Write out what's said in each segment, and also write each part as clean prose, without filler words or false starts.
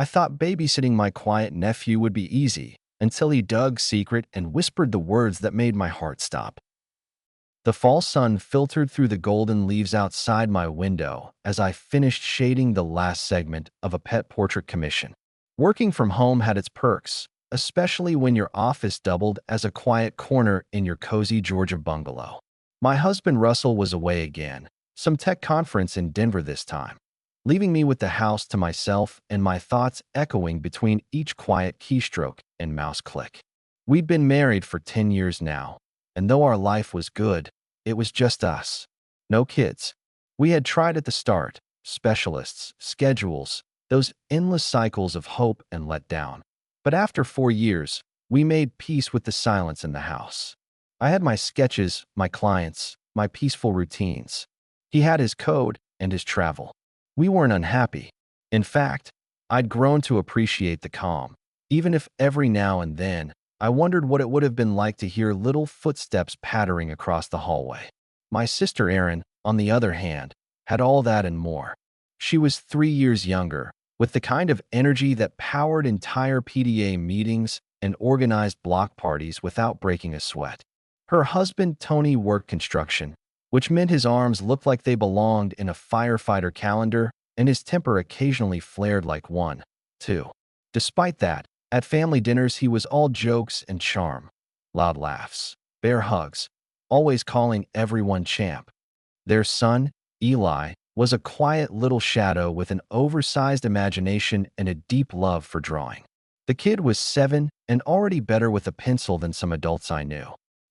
I thought babysitting my quiet nephew would be easy, until he dug secret and whispered the words that made my heart stop. The fall sun filtered through the golden leaves outside my window as I finished shading the last segment of a pet portrait commission. Working from home had its perks, especially when your office doubled as a quiet corner in your cozy Georgia bungalow. My husband Russell was away again, some tech conference in Denver this time, leaving me with the house to myself and my thoughts echoing between each quiet keystroke and mouse click. We'd been married for 10 years now, and though our life was good, it was just us. No kids. We had tried at the start, specialists, schedules, those endless cycles of hope and letdown. But after 4 years, we made peace with the silence in the house. I had my sketches, my clients, my peaceful routines. He had his code and his travel. We weren't unhappy. In fact, I'd grown to appreciate the calm, even if every now and then I wondered what it would have been like to hear little footsteps pattering across the hallway. My sister Erin, on the other hand, had all that and more. She was 3 years younger, with the kind of energy that powered entire PDA meetings and organized block parties without breaking a sweat. Her husband Tony worked construction, which meant his arms looked like they belonged in a firefighter calendar, and his temper occasionally flared like one, too. Despite that, at family dinners he was all jokes and charm, loud laughs, bear hugs, always calling everyone champ. Their son, Eli, was a quiet little shadow with an oversized imagination and a deep love for drawing. The kid was 7 and already better with a pencil than some adults I knew.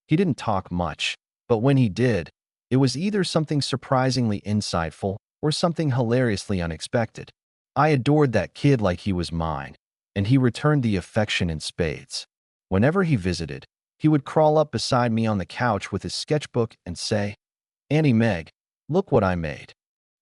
He didn't talk much, but when he did, it was either something surprisingly insightful or something hilariously unexpected. I adored that kid like he was mine, and he returned the affection in spades. Whenever he visited, he would crawl up beside me on the couch with his sketchbook and say, "Auntie Meg, look what I made."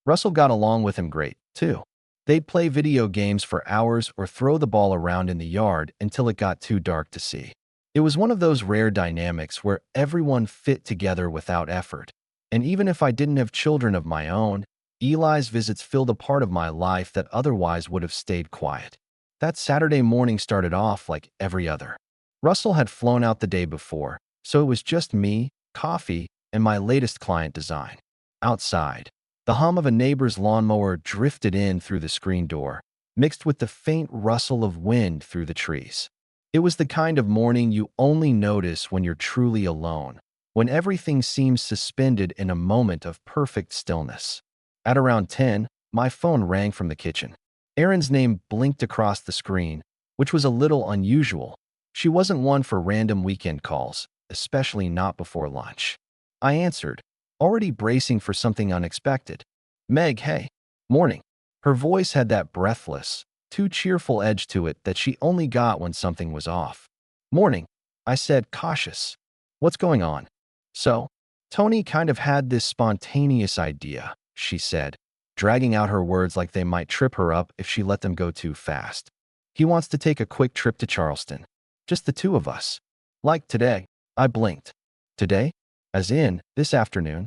Russell got along with him great, too. They'd play video games for hours or throw the ball around in the yard until it got too dark to see. It was one of those rare dynamics where everyone fit together without effort. And even if I didn't have children of my own, Eli's visits filled a part of my life that otherwise would have stayed quiet. That Saturday morning started off like every other. Russell had flown out the day before, so it was just me, coffee, and my latest client design. Outside, the hum of a neighbor's lawnmower drifted in through the screen door, mixed with the faint rustle of wind through the trees. It was the kind of morning you only notice when you're truly alone, when everything seems suspended in a moment of perfect stillness. At around 10, my phone rang from the kitchen. Erin's name blinked across the screen, which was a little unusual. She wasn't one for random weekend calls, especially not before lunch. I answered, already bracing for something unexpected. "Meg, hey." "Morning." Her voice had that breathless, too cheerful edge to it that she only got when something was off. "Morning," I said, cautious. "What's going on?" "So, Tony kind of had this spontaneous idea," she said, dragging out her words like they might trip her up if she let them go too fast. "He wants to take a quick trip to Charleston. Just the two of us. Like today." I blinked. "Today? As in, this afternoon?"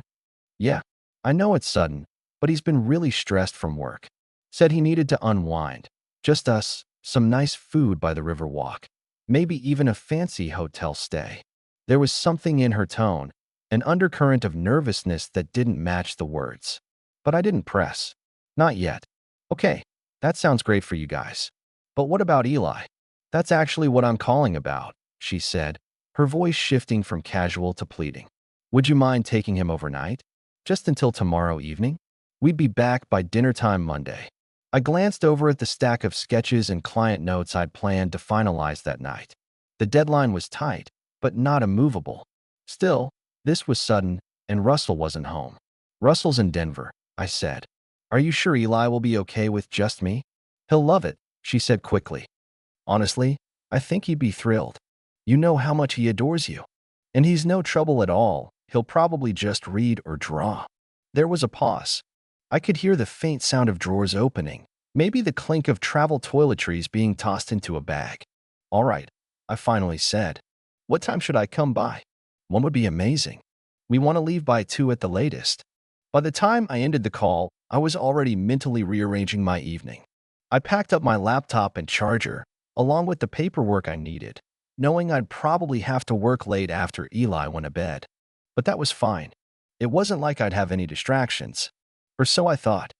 "Yeah, I know it's sudden, but he's been really stressed from work. Said he needed to unwind. Just us, some nice food by the river walk. Maybe even a fancy hotel stay." There was something in her tone, an undercurrent of nervousness that didn't match the words. But I didn't press. "Not yet." "Okay, that sounds great for you guys. But what about Eli?" "That's actually what I'm calling about," she said, her voice shifting from casual to pleading. "Would you mind taking him overnight? Just until tomorrow evening? We'd be back by dinner time Monday." I glanced over at the stack of sketches and client notes I'd planned to finalize that night. The deadline was tight, but not immovable. Still, this was sudden, and Russell wasn't home. "Russell's in Denver," I said. "Are you sure Eli will be okay with just me?" "He'll love it," she said quickly. "Honestly, I think he'd be thrilled. You know how much he adores you. And he's no trouble at all. He'll probably just read or draw." There was a pause. I could hear the faint sound of drawers opening, maybe the clink of travel toiletries being tossed into a bag. "All right," I finally said. "What time should I come by?" "One would be amazing. We want to leave by 2 at the latest." By the time I ended the call, I was already mentally rearranging my evening. I packed up my laptop and charger, along with the paperwork I needed, knowing I'd probably have to work late after Eli went to bed. But that was fine. It wasn't like I'd have any distractions. Or so I thought.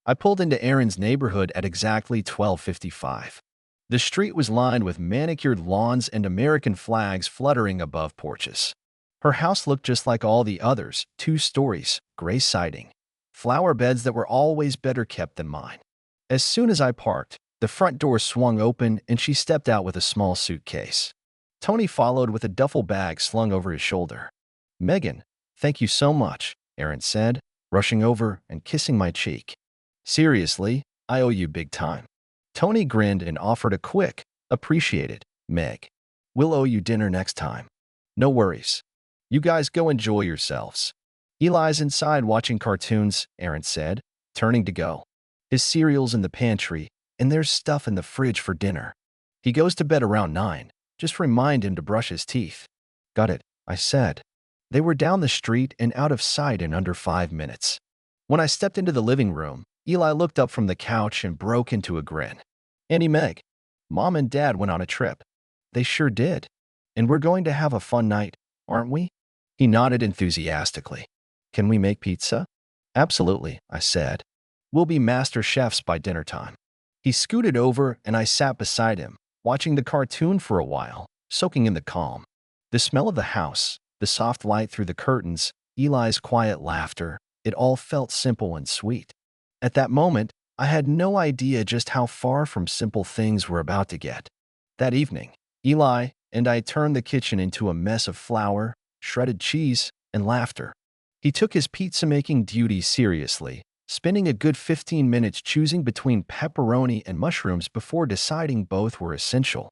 I pulled into Erin's neighborhood at exactly 12:55. The street was lined with manicured lawns and American flags fluttering above porches. Her house looked just like all the others, 2 stories, gray siding, flower beds that were always better kept than mine. As soon as I parked, the front door swung open and she stepped out with a small suitcase. Tony followed with a duffel bag slung over his shoulder. "Megan, thank you so much," Erin said, rushing over and kissing my cheek. "Seriously, I owe you big time." Tony grinned and offered a quick, "Appreciate it, Meg. We'll owe you dinner next time." "No worries. You guys go enjoy yourselves." "Eli's inside watching cartoons," Erin said, turning to go. "His cereal's in the pantry, and there's stuff in the fridge for dinner. He goes to bed around 9. Just remind him to brush his teeth." "Got it," I said. They were down the street and out of sight in under 5 minutes. When I stepped into the living room, Eli looked up from the couch and broke into a grin. "Auntie Meg, Mom and Dad went on a trip." "They sure did. And we're going to have a fun night, aren't we?" He nodded enthusiastically. "Can we make pizza?" "Absolutely," I said. "We'll be master chefs by dinner time." He scooted over and I sat beside him, watching the cartoon for a while, soaking in the calm. The smell of the house, the soft light through the curtains, Eli's quiet laughter, it all felt simple and sweet. At that moment, I had no idea just how far from simple things we're about to get. That evening, Eli and I turned the kitchen into a mess of flour, shredded cheese, and laughter. He took his pizza-making duties seriously, spending a good 15 minutes choosing between pepperoni and mushrooms before deciding both were essential.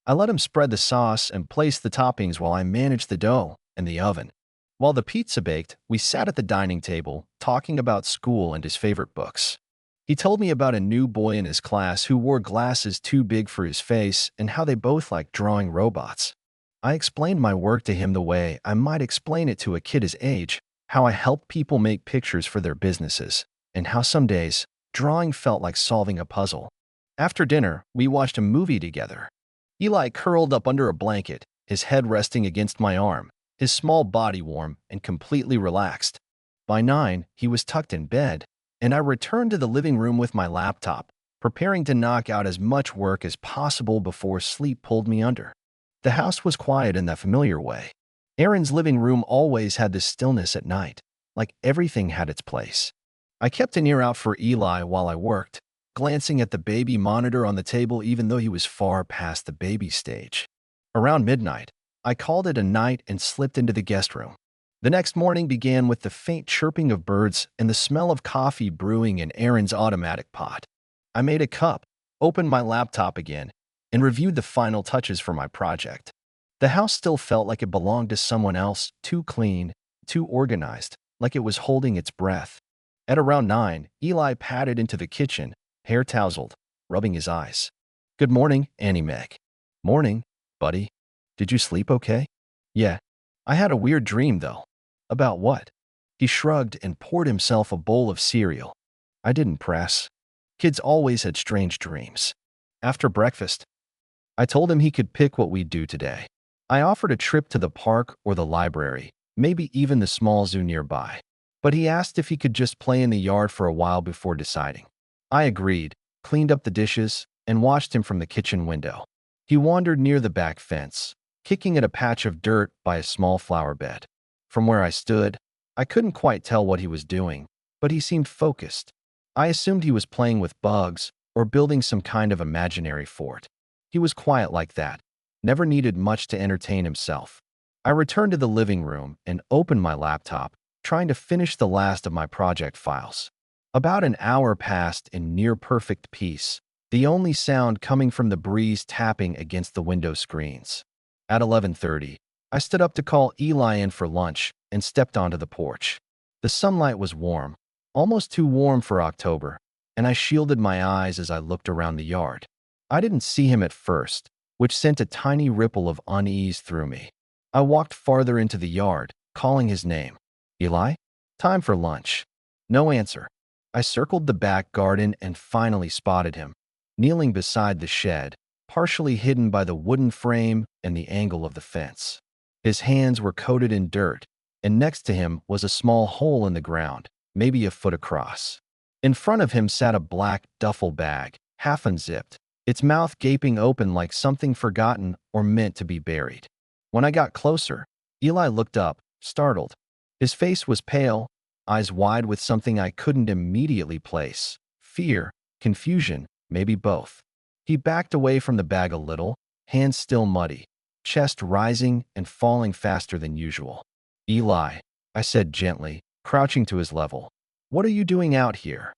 I let him spread the sauce and place the toppings while I managed the dough and the oven. While the pizza baked, we sat at the dining table, talking about school and his favorite books. He told me about a new boy in his class who wore glasses too big for his face and how they both liked drawing robots. I explained my work to him the way I might explain it to a kid his age, how I helped people make pictures for their businesses, and how some days, drawing felt like solving a puzzle. After dinner, we watched a movie together. Eli curled up under a blanket, his head resting against my arm, his small body warm and completely relaxed. By 9, he was tucked in bed, and I returned to the living room with my laptop, preparing to knock out as much work as possible before sleep pulled me under. The house was quiet in that familiar way. Erin's living room always had this stillness at night, like everything had its place. I kept an ear out for Eli while I worked, glancing at the baby monitor on the table even though he was far past the baby stage. Around midnight, I called it a night and slipped into the guest room. The next morning began with the faint chirping of birds and the smell of coffee brewing in Erin's automatic pot. I made a cup, opened my laptop again, and reviewed the final touches for my project. The house still felt like it belonged to someone else, too clean, too organized, like it was holding its breath. At around 9, Eli padded into the kitchen, hair tousled, rubbing his eyes. "Good morning, Auntie Meg." "Morning, buddy. Did you sleep okay?" "Yeah. I had a weird dream, though." "About what?" He shrugged and poured himself a bowl of cereal. I didn't press. Kids always had strange dreams. After breakfast, I told him he could pick what we'd do today. I offered a trip to the park or the library, maybe even the small zoo nearby. But he asked if he could just play in the yard for a while before deciding. I agreed, cleaned up the dishes, and watched him from the kitchen window. He wandered near the back fence, kicking at a patch of dirt by a small flower bed. From where I stood, I couldn't quite tell what he was doing, but he seemed focused. I assumed he was playing with bugs or building some kind of imaginary fort. He was quiet like that, never needed much to entertain himself. I returned to the living room and opened my laptop, trying to finish the last of my project files. About an hour passed in near-perfect peace, the only sound coming from the breeze tapping against the window screens. At 11:30, I stood up to call Eli in for lunch and stepped onto the porch. The sunlight was warm, almost too warm for October, and I shielded my eyes as I looked around the yard. I didn't see him at first, which sent a tiny ripple of unease through me. I walked farther into the yard, calling his name. "Eli? Time for lunch." No answer. I circled the back garden and finally spotted him. kneeling beside the shed, partially hidden by the wooden frame and the angle of the fence. His hands were coated in dirt, and next to him was a small hole in the ground, maybe a foot across. In front of him sat a black duffel bag, half unzipped, its mouth gaping open like something forgotten or meant to be buried. When I got closer, Eli looked up, startled. His face was pale, eyes wide with something I couldn't immediately place. Fear, confusion, maybe both. He backed away from the bag a little, hands still muddy, chest rising and falling faster than usual. "Eli," I said gently, crouching to his level. "What are you doing out here?"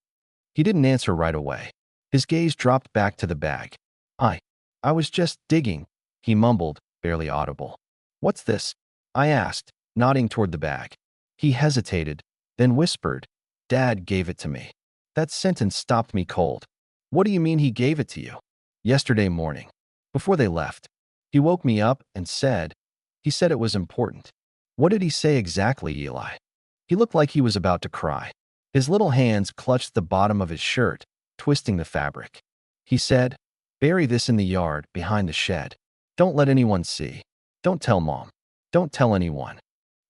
He didn't answer right away. His gaze dropped back to the bag. I, I was just digging," he mumbled, barely audible. "What's this?" I asked, nodding toward the bag. He hesitated, then whispered, "Dad gave it to me." That sentence stopped me cold. "What do you mean he gave it to you?" "Yesterday morning, before they left. He woke me up and he said it was important." "What did he say exactly, Eli?" He looked like he was about to cry. His little hands clutched the bottom of his shirt, twisting the fabric. He said, "Bury this in the yard behind the shed. Don't let anyone see. Don't tell Mom. Don't tell anyone."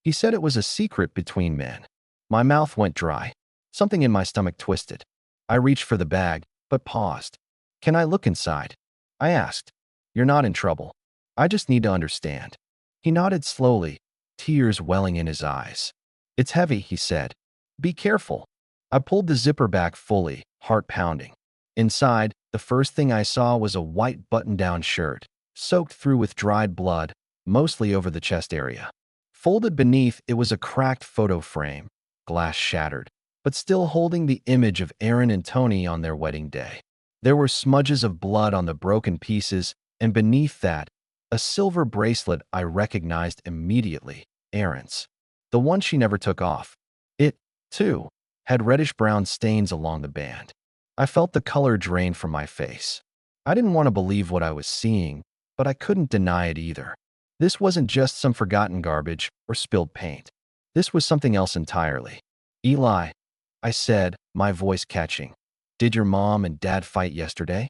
He said it was a secret between men. My mouth went dry. Something in my stomach twisted. I reached for the bag, but paused. "Can I look inside?" I asked. "You're not in trouble. I just need to understand." He nodded slowly, tears welling in his eyes. "It's heavy," he said. "Be careful." I pulled the zipper back fully, heart pounding. Inside, the first thing I saw was a white button-down shirt, soaked through with dried blood, mostly over the chest area. Folded beneath, it was a cracked photo frame, glass shattered, but still holding the image of Aaron and Tony on their wedding day. There were smudges of blood on the broken pieces, and beneath that, a silver bracelet I recognized immediately, Aaron's. The one she never took off. It, too, had reddish-brown stains along the band. I felt the color drain from my face. I didn't want to believe what I was seeing, but I couldn't deny it either. This wasn't just some forgotten garbage or spilled paint. This was something else entirely. "Eli," I said, my voice catching. "Did your mom and dad fight yesterday?"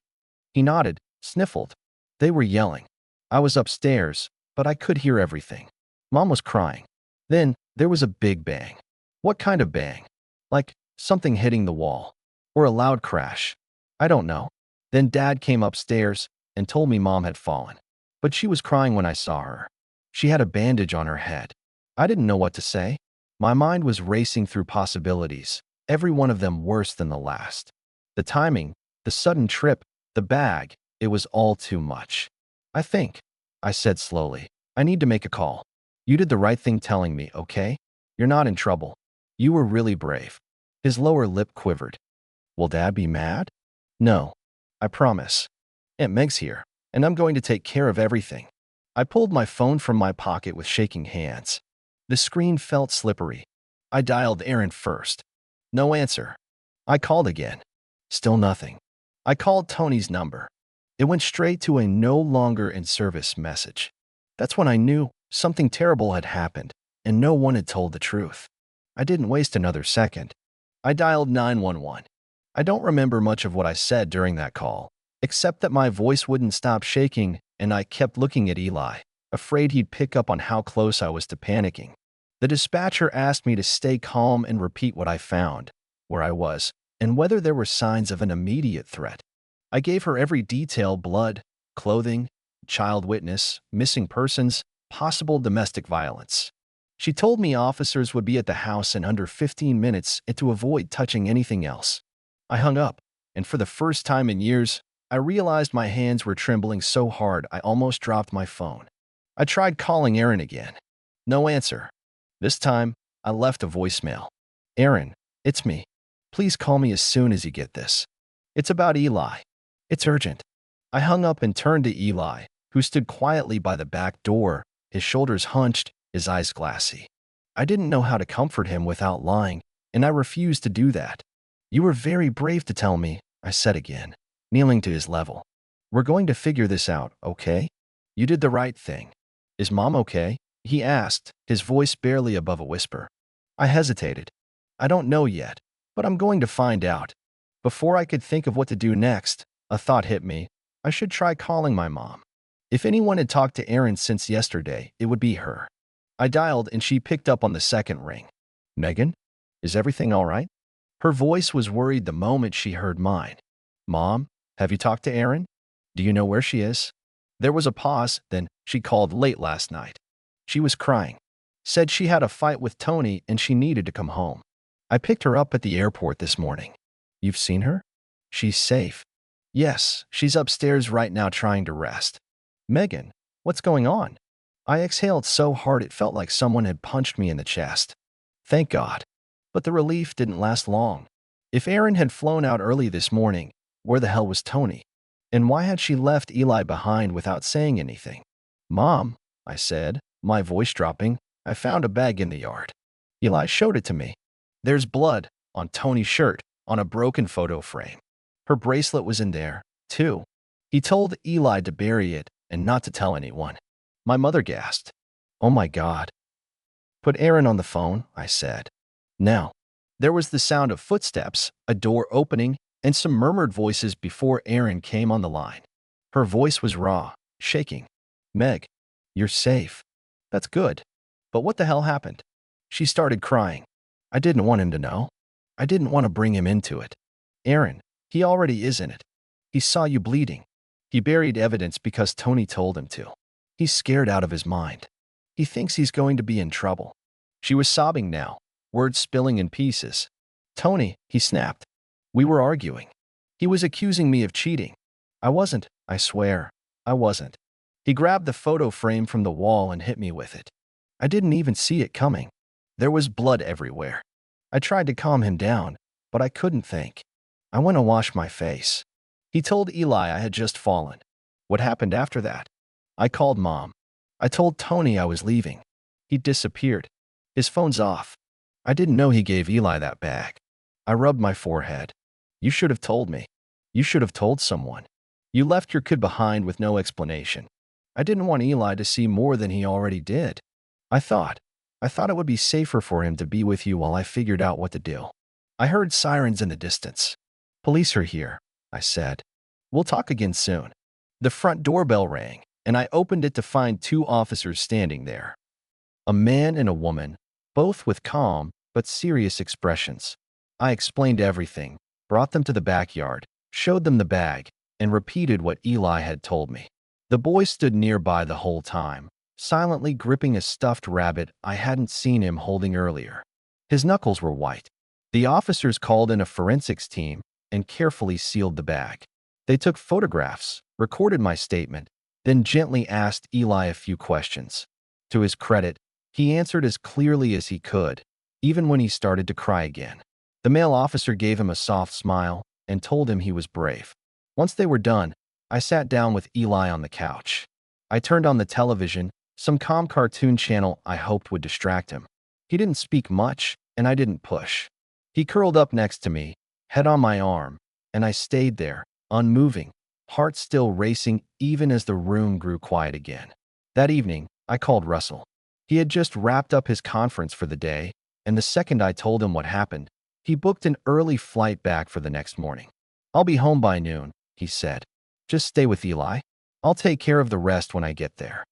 He nodded, sniffled. "They were yelling. I was upstairs, but I could hear everything. Mom was crying. Then there was a big bang." "What kind of bang?" "Like something hitting the wall. Or a loud crash. I don't know. Then Dad came upstairs and told me Mom had fallen. But she was crying when I saw her. She had a bandage on her head." I didn't know what to say. My mind was racing through possibilities, every one of them worse than the last. The timing, the sudden trip, the bag, it was all too much. I said slowly, "I need to make a call. You did the right thing telling me, okay? You're not in trouble. You were really brave." His lower lip quivered. "Will Dad be mad?" "No. I promise. Aunt Meg's here, and I'm going to take care of everything." I pulled my phone from my pocket with shaking hands. The screen felt slippery. I dialed Aaron first. No answer. I called again. Still nothing. I called Tony's number. It went straight to a no longer in service message. That's when I knew something terrible had happened, and no one had told the truth. I didn't waste another second. I dialed 911. I don't remember much of what I said during that call, except that my voice wouldn't stop shaking and I kept looking at Eli, afraid he'd pick up on how close I was to panicking. The dispatcher asked me to stay calm and repeat what I found, where I was, and whether there were signs of an immediate threat. I gave her every detail: blood, clothing, child witness, missing persons, possible domestic violence. She told me officers would be at the house in under 15 minutes and to avoid touching anything else. I hung up, and for the first time in years, I realized my hands were trembling so hard I almost dropped my phone. I tried calling Aaron again. No answer. This time, I left a voicemail. "Aaron, it's me. Please call me as soon as you get this. It's about Eli. It's urgent." I hung up and turned to Eli, who stood quietly by the back door, his shoulders hunched, his eyes glassy. I didn't know how to comfort him without lying, and I refused to do that. "You were very brave to tell me," I said again, kneeling to his level. "We're going to figure this out, okay? You did the right thing. Is Mom okay?" he asked, his voice barely above a whisper. I hesitated. "I don't know yet, but I'm going to find out." Before I could think of what to do next, A thought hit me. I should try calling my mom. If anyone had talked to Erin since yesterday, it would be her. I dialed and she picked up on the second ring. Megan, is everything all right? Her voice was worried the moment she heard mine. Mom, have you talked to Erin? Do you know where she is? There was a pause, then she called late last night. She was crying. Said she had a fight with Tony and she needed to come home. I picked her up at the airport this morning. You've seen her? She's safe. Yes, she's upstairs right now trying to rest. Megan, what's going on? I exhaled so hard it felt like someone had punched me in the chest. Thank God. But the relief didn't last long. If Erin had flown out early this morning, where the hell was Tony? And why had she left Eli behind without saying anything? Mom, I said, my voice dropping, I found a bag in the yard. Eli showed it to me. There's blood on Tony's shirt on a broken photo frame. Her bracelet was in there, too. He told Eli to bury it and not to tell anyone. My mother gasped. Oh my God. Put Erin on the phone, I said. Now, there was the sound of footsteps, a door opening, and some murmured voices before Erin came on the line. Her voice was raw, shaking. Meg, you're safe. That's good. But what the hell happened? She started crying. I didn't want him to know. I didn't want to bring him into it. Erin, he already is in it. He saw you bleeding. He buried evidence because Tony told him to. He's scared out of his mind. He thinks he's going to be in trouble. She was sobbing now, words spilling in pieces. Tony, he snapped. We were arguing. He was accusing me of cheating. I wasn't, I swear. I wasn't. He grabbed the photo frame from the wall and hit me with it. I didn't even see it coming. There was blood everywhere. I tried to calm him down, but I couldn't think. I went to wash my face. He told Eli I had just fallen. What happened after that? I called Mom. I told Tony I was leaving. He disappeared. His phone's off. I didn't know he gave Eli that bag. I rubbed my forehead. You should have told me. You should have told someone. You left your kid behind with no explanation. I didn't want Eli to see more than he already did. I thought it would be safer for him to be with you while I figured out what to do. I heard sirens in the distance. Police are here, I said. We'll talk again soon. The front doorbell rang, and I opened it to find two officers standing there. A man and a woman, both with calm but serious expressions. I explained everything, brought them to the backyard, showed them the bag, and repeated what Eli had told me. The boy stood nearby the whole time, silently gripping a stuffed rabbit I hadn't seen him holding earlier. His knuckles were white. The officers called in a forensics team and carefully sealed the bag. They took photographs, recorded my statement, then gently asked Eli a few questions. To his credit, he answered as clearly as he could, even when he started to cry again. The male officer gave him a soft smile and told him he was brave. Once they were done, I sat down with Eli on the couch. I turned on the television, some calm cartoon channel I hoped would distract him. He didn't speak much, and I didn't push. He curled up next to me, head on my arm, and I stayed there, unmoving, heart still racing even as the room grew quiet again. That evening, I called Russell. He had just wrapped up his conference for the day, and the second I told him what happened, he booked an early flight back for the next morning. I'll be home by noon, he said. Just stay with Eli. I'll take care of the rest when I get there.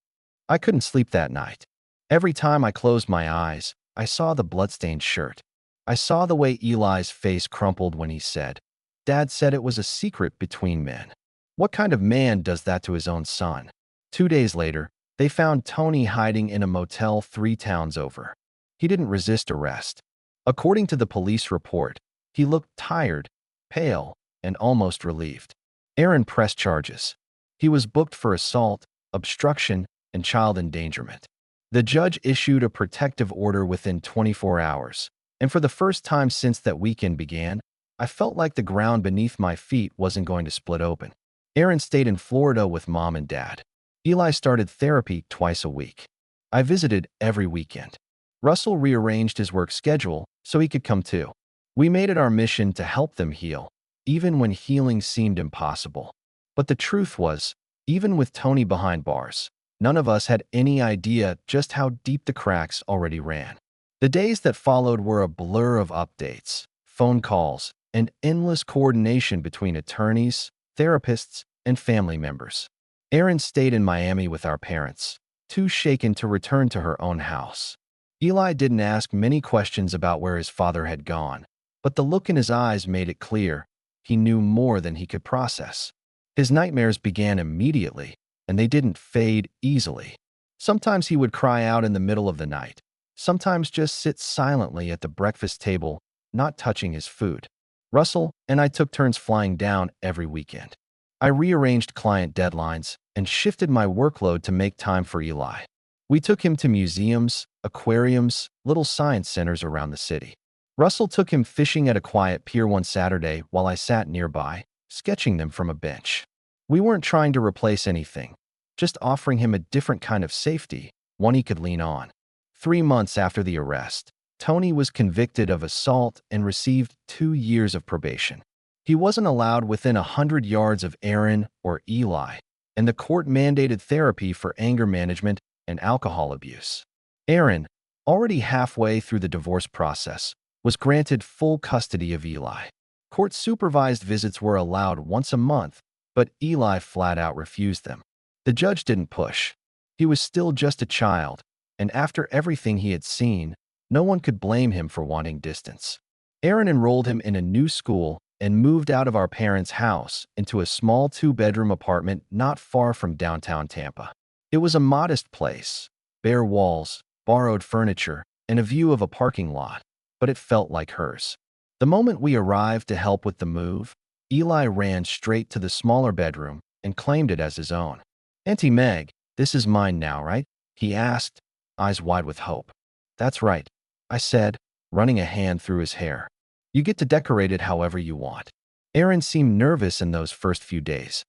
I couldn't sleep that night. Every time I closed my eyes, I saw the bloodstained shirt. I saw the way Eli's face crumpled when he said, Dad said it was a secret between men. What kind of man does that to his own son? 2 days later, they found Tony hiding in a motel 3 towns over. He didn't resist arrest. According to the police report, he looked tired, pale, and almost relieved. Erin pressed charges. He was booked for assault, obstruction, and child endangerment. The judge issued a protective order within 24 hours, and for the first time since that weekend began, I felt like the ground beneath my feet wasn't going to split open. Erin stayed in Florida with Mom and Dad. Eli started therapy twice a week. I visited every weekend. Russell rearranged his work schedule so he could come too. We made it our mission to help them heal, even when healing seemed impossible. But the truth was, even with Tony behind bars, none of us had any idea just how deep the cracks already ran. The days that followed were a blur of updates, phone calls, and endless coordination between attorneys, therapists, and family members. Erin stayed in Miami with our parents, too shaken to return to her own house. Eli didn't ask many questions about where his father had gone, but the look in his eyes made it clear he knew more than he could process. His nightmares began immediately, and they didn't fade easily. Sometimes he would cry out in the middle of the night, sometimes just sit silently at the breakfast table, not touching his food. Russell and I took turns flying down every weekend. I rearranged client deadlines and shifted my workload to make time for Eli. We took him to museums, aquariums, little science centers around the city. Russell took him fishing at a quiet pier one Saturday while I sat nearby, sketching them from a bench. We weren't trying to replace anything, just offering him a different kind of safety, one he could lean on. 3 months after the arrest, Tony was convicted of assault and received 2 years of probation. He wasn't allowed within 100 yards of Erin or Eli, and the court mandated therapy for anger management and alcohol abuse. Erin, already halfway through the divorce process, was granted full custody of Eli. Court-supervised visits were allowed once a month, but Eli flat out refused them. The judge didn't push. He was still just a child, and after everything he had seen, no one could blame him for wanting distance. Erin enrolled him in a new school and moved out of our parents' house into a small 2-bedroom apartment not far from downtown Tampa. It was a modest place, bare walls, borrowed furniture, and a view of a parking lot, but it felt like hers. The moment we arrived to help with the move, Eli ran straight to the smaller bedroom and claimed it as his own. "Auntie Meg, this is mine now, right?" he asked, eyes wide with hope. "That's right," I said, running a hand through his hair. "You get to decorate it however you want." Erin seemed nervous in those first few days,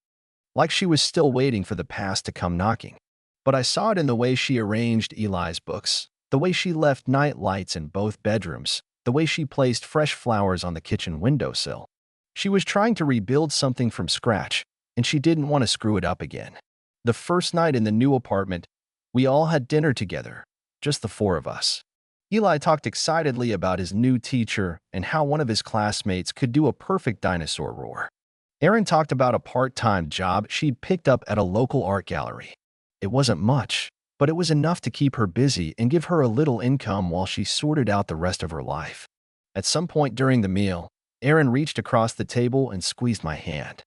like she was still waiting for the past to come knocking. But I saw it in the way she arranged Eli's books, the way she left night lights in both bedrooms, the way she placed fresh flowers on the kitchen windowsill. She was trying to rebuild something from scratch, and she didn't want to screw it up again. The first night in the new apartment, we all had dinner together, just the 4 of us. Eli talked excitedly about his new teacher and how one of his classmates could do a perfect dinosaur roar. Erin talked about a part-time job she'd picked up at a local art gallery. It wasn't much, but it was enough to keep her busy and give her a little income while she sorted out the rest of her life. At some point during the meal, Erin reached across the table and squeezed my hand.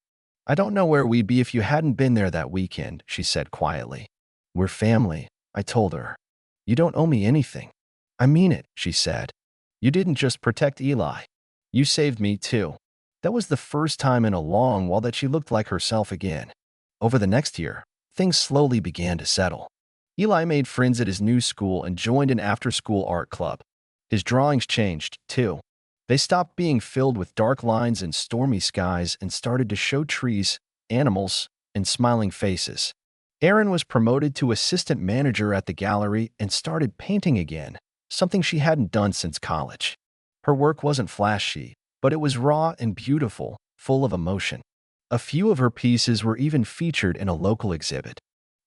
"I don't know where we'd be if you hadn't been there that weekend," she said quietly. "We're family," I told her. "You don't owe me anything." "I mean it," she said. "You didn't just protect Eli. You saved me too." That was the first time in a long while that she looked like herself again. Over the next year, things slowly began to settle. Eli made friends at his new school and joined an after-school art club. His drawings changed, too. They stopped being filled with dark lines and stormy skies and started to show trees, animals, and smiling faces. Erin was promoted to assistant manager at the gallery and started painting again, something she hadn't done since college. Her work wasn't flashy, but it was raw and beautiful, full of emotion. A few of her pieces were even featured in a local exhibit.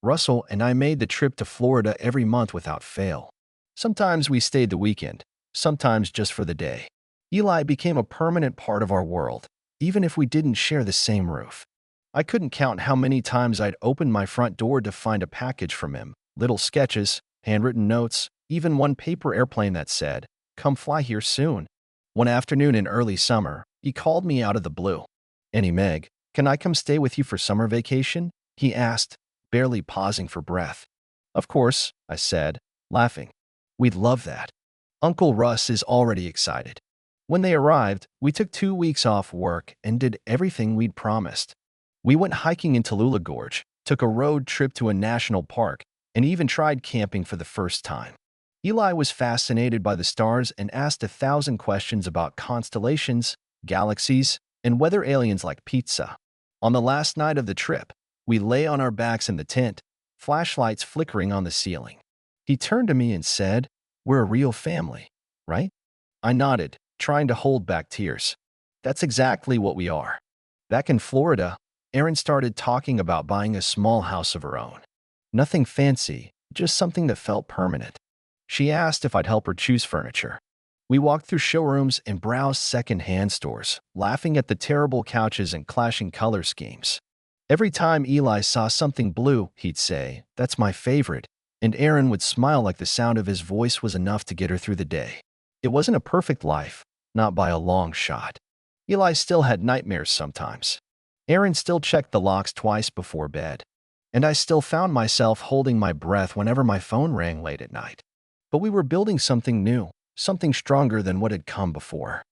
Russell and I made the trip to Florida every month without fail. Sometimes we stayed the weekend, sometimes just for the day. Eli became a permanent part of our world, even if we didn't share the same roof. I couldn't count how many times I'd opened my front door to find a package from him, little sketches, handwritten notes, even one paper airplane that said, "Come fly here soon." One afternoon in early summer, he called me out of the blue. "Auntie Meg, can I come stay with you for summer vacation?" he asked, barely pausing for breath. "Of course," I said, laughing. "We'd love that." Uncle Russ is already excited. When they arrived, we took 2 weeks off work and did everything we'd promised. We went hiking in Tallulah Gorge, took a road trip to a national park, and even tried camping for the first time. Eli was fascinated by the stars and asked 1,000 questions about constellations, galaxies, and whether aliens like pizza. On the last night of the trip, we lay on our backs in the tent, flashlights flickering on the ceiling. He turned to me and said, "We're a real family, right?" I nodded, trying to hold back tears. "That's exactly what we are." Back in Florida, Erin started talking about buying a small house of her own. Nothing fancy, just something that felt permanent. She asked if I'd help her choose furniture. We walked through showrooms and browsed second-hand stores, laughing at the terrible couches and clashing color schemes. Every time Eli saw something blue, he'd say, "That's my favorite," and Aaron would smile like the sound of his voice was enough to get her through the day. It wasn't a perfect life, not by a long shot. Eli still had nightmares sometimes. Aaron still checked the locks twice before bed. And I still found myself holding my breath whenever my phone rang late at night. But we were building something new, something stronger than what had come before.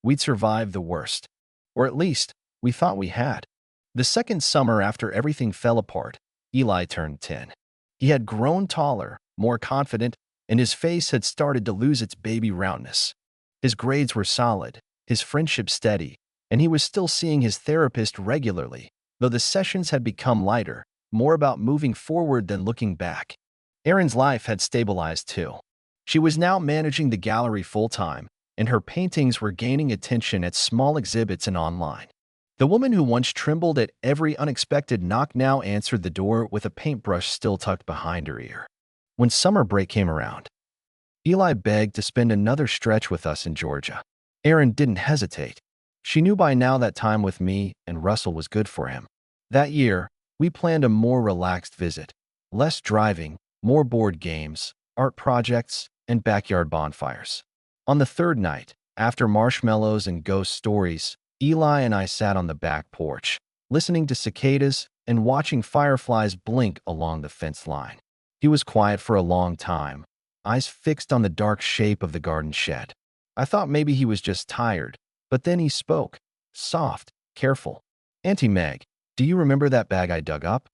We'd survived the worst. Or at least, we thought we had. The second summer after everything fell apart, Eli turned 10. He had grown taller, more confident, and his face had started to lose its baby roundness. His grades were solid, his friendship steady, and he was still seeing his therapist regularly, though the sessions had become lighter, more about moving forward than looking back. Erin's life had stabilized too. She was now managing the gallery full-time, and her paintings were gaining attention at small exhibits and online. The woman who once trembled at every unexpected knock now answered the door with a paintbrush still tucked behind her ear. When summer break came around, Eli begged to spend another stretch with us in Georgia. Erin didn't hesitate. She knew by now that time with me and Russell was good for him. That year, we planned a more relaxed visit. Less driving, more board games, art projects, and backyard bonfires. On the third night, after marshmallows and ghost stories, Eli and I sat on the back porch, listening to cicadas and watching fireflies blink along the fence line. He was quiet for a long time, eyes fixed on the dark shape of the garden shed. I thought maybe he was just tired, but then he spoke, soft, careful. "Auntie Meg, do you remember that bag I dug up?"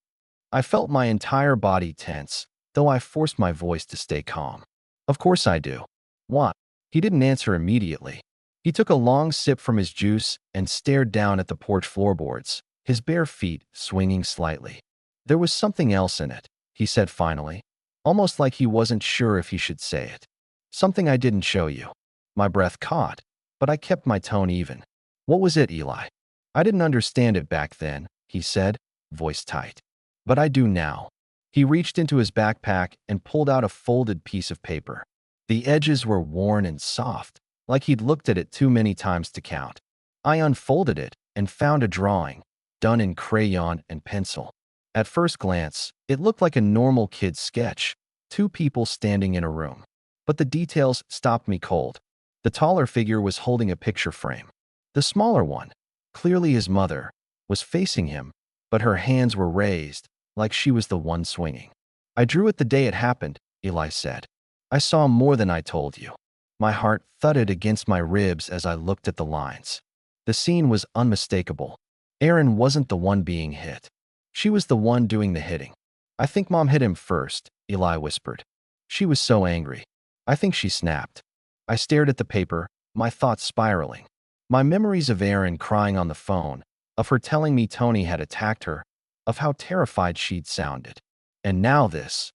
I felt my entire body tense, though I forced my voice to stay calm. "Of course I do." "What?" He didn't answer immediately. He took a long sip from his juice and stared down at the porch floorboards, his bare feet swinging slightly. "There was something else in it," he said finally, almost like he wasn't sure if he should say it. "Something I didn't show you." My breath caught, but I kept my tone even. "What was it, Eli?" "I didn't understand it back then," he said, voice tight. "But I do now." He reached into his backpack and pulled out a folded piece of paper. The edges were worn and soft, like he'd looked at it too many times to count. I unfolded it and found a drawing, done in crayon and pencil. At first glance, it looked like a normal kid's sketch, two people standing in a room. But the details stopped me cold. The taller figure was holding a picture frame. The smaller one, clearly his mother, was facing him, but her hands were raised, like she was the one swinging. "I drew it the day it happened," Eli said. "I saw more than I told you." My heart thudded against my ribs as I looked at the lines. The scene was unmistakable. Erin wasn't the one being hit. She was the one doing the hitting. "I think Mom hit him first," Eli whispered. "She was so angry. I think she snapped." I stared at the paper, my thoughts spiraling. My memories of Erin crying on the phone, of her telling me Tony had attacked her, of how terrified she'd sounded. And now this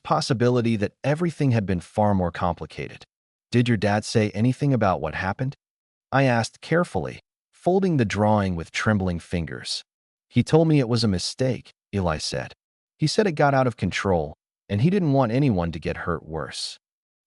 possibility that everything had been far more complicated. "Did your dad say anything about what happened?" I asked carefully, folding the drawing with trembling fingers. "He told me it was a mistake," Eli said. "He said it got out of control, and he didn't want anyone to get hurt worse."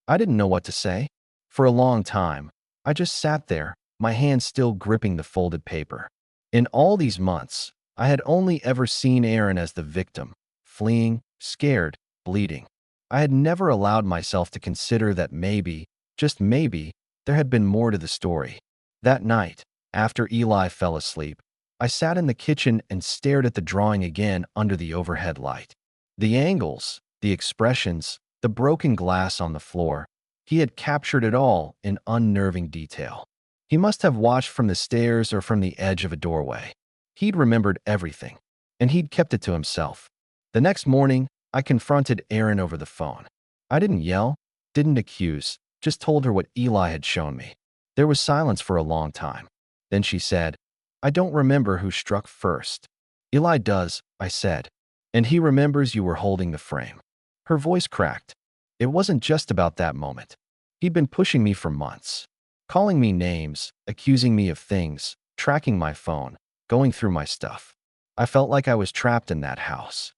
I didn't know what to say. For a long time, I just sat there, my hand still gripping the folded paper. In all these months, I had only ever seen Erin as the victim, fleeing, scared, bleeding. I had never allowed myself to consider that maybe, just maybe, there had been more to the story. That night, after Eli fell asleep, I sat in the kitchen and stared at the drawing again under the overhead light. The angles, the expressions, the broken glass on the floor, he had captured it all in unnerving detail. He must have watched from the stairs or from the edge of a doorway. He'd remembered everything, and he'd kept it to himself. The next morning, I confronted Erin over the phone. I didn't yell, didn't accuse, just told her what Eli had shown me. There was silence for a long time. Then she said, "I don't remember who struck first." "Eli does," I said, "and he remembers you were holding the frame." Her voice cracked. It wasn't just about that moment. He'd been pushing me for months, calling me names, accusing me of things, tracking my phone, going through my stuff. I felt like I was trapped in that house.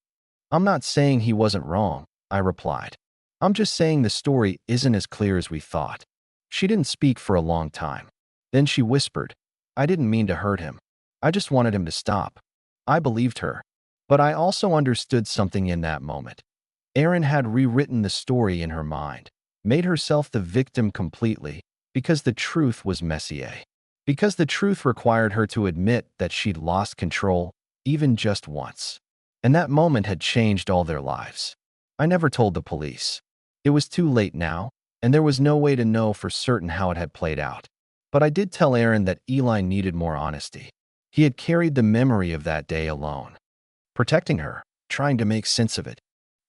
"I'm not saying he wasn't wrong," I replied. "I'm just saying the story isn't as clear as we thought." She didn't speak for a long time. Then she whispered, "I didn't mean to hurt him. I just wanted him to stop." I believed her. But I also understood something in that moment. Erin had rewritten the story in her mind, made herself the victim completely, because the truth was Messier. Because the truth required her to admit that she'd lost control, even just once. And that moment had changed all their lives. I never told the police. It was too late now, and there was no way to know for certain how it had played out. But I did tell Erin that Eli needed more honesty. He had carried the memory of that day alone, protecting her, trying to make sense of it.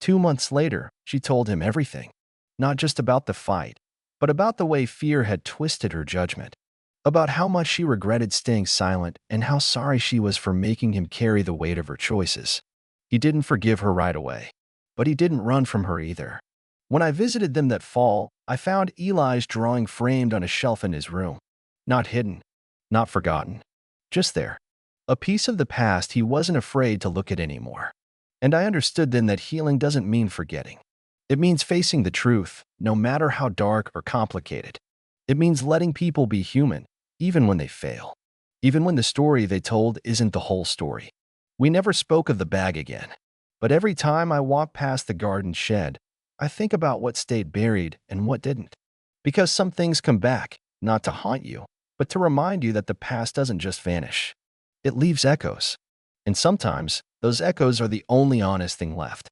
2 months later, she told him everything. Not just about the fight, but about the way fear had twisted her judgment. About how much she regretted staying silent and how sorry she was for making him carry the weight of her choices. He didn't forgive her right away, but he didn't run from her either. When I visited them that fall, I found Eli's drawing framed on a shelf in his room. Not hidden, not forgotten, just there. A piece of the past he wasn't afraid to look at anymore. And I understood then that healing doesn't mean forgetting. It means facing the truth, no matter how dark or complicated. It means letting people be human, even when they fail. Even when the story they told isn't the whole story. We never spoke of the bag again. But every time I walk past the garden shed, I think about what stayed buried and what didn't. Because some things come back, not to haunt you, but to remind you that the past doesn't just vanish. It leaves echoes. And sometimes, those echoes are the only honest thing left.